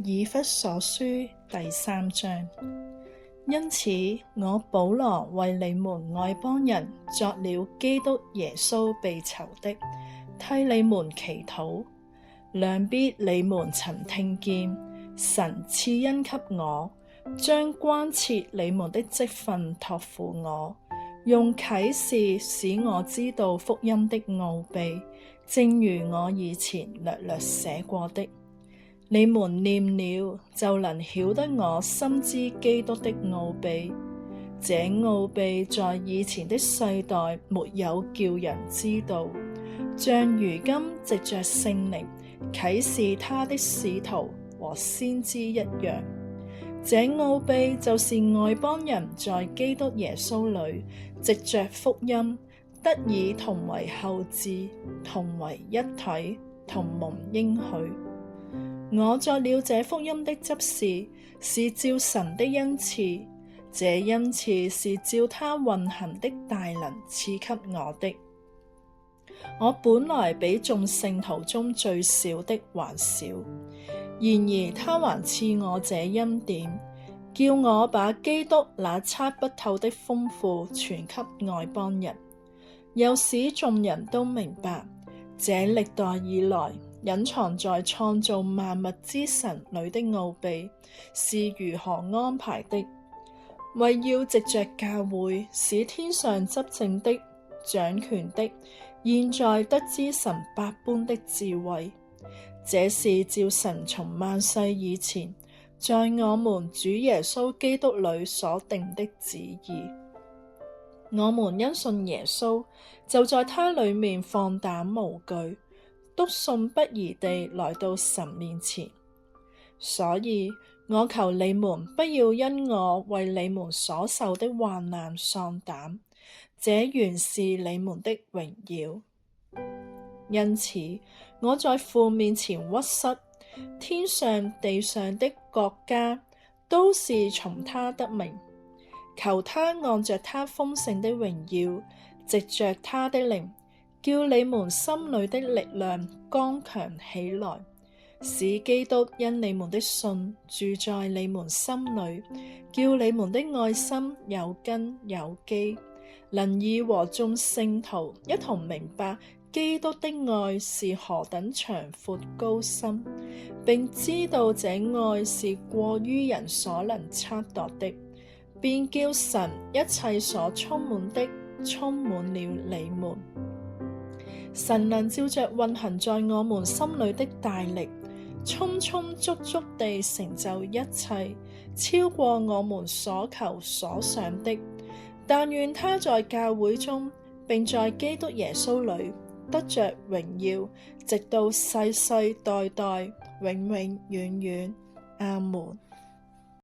以弗所書第3章。因此，我保羅為你們外邦人作了基督耶穌被囚的，替你們祈禱。量必你們曾聽見神賜恩給我，將關切你們的職分託付我，用啟示使我知道福音的奧秘，正如我以前略略寫過的。你們念了，就能曉得我深知基督的奧秘。這奧秘在以前的世代沒有叫人知道，像如今藉着聖靈啟示他的使徒和先知一樣。這奧秘就是外邦人在基督耶穌裏藉着福音得以同為後嗣，同為一體，同蒙應許。我作了這福音的執事，是照神的恩賜，這恩賜是照他運行的大能賜給我的。我本來比眾聖徒中最小的還小，然而他還賜我這恩典，叫我把基督那測不透的豐富傳給外邦人，又使眾人都明白這歷代以來隱藏在創造萬物之神裏的奧秘是如何安排的，為要藉着教會使天上執政的、掌權的現在得知神百般的智慧。這是照神從萬世以前在我們主耶穌基督裏所定的旨意。我們因信耶穌，就在他裏面放膽無懼，篤信不疑地來到神面前。所以我求你們不要因我為你們所受的患難喪膽，這原是你們的榮耀。因此，我在父面前屈膝，天上地上的各家都是從他得名，求他按着他豐盛的榮耀，藉着他的靈，叫你們心裏的力量剛強起來，使基督因你們的信住在你們心裏，叫你們的愛心有根有基，能以和眾聖徒一同明白基督的愛是何等長闊高深，並知道這愛是過於人所能測度的，便叫神一切所充滿的充滿了你們。神能照着運行在我們心裏的大力，充充足足地成就一切，超過我們所求所想的。但願他在教會中，並在基督耶穌裏得着榮耀，直到世世代代，永永遠遠。阿們。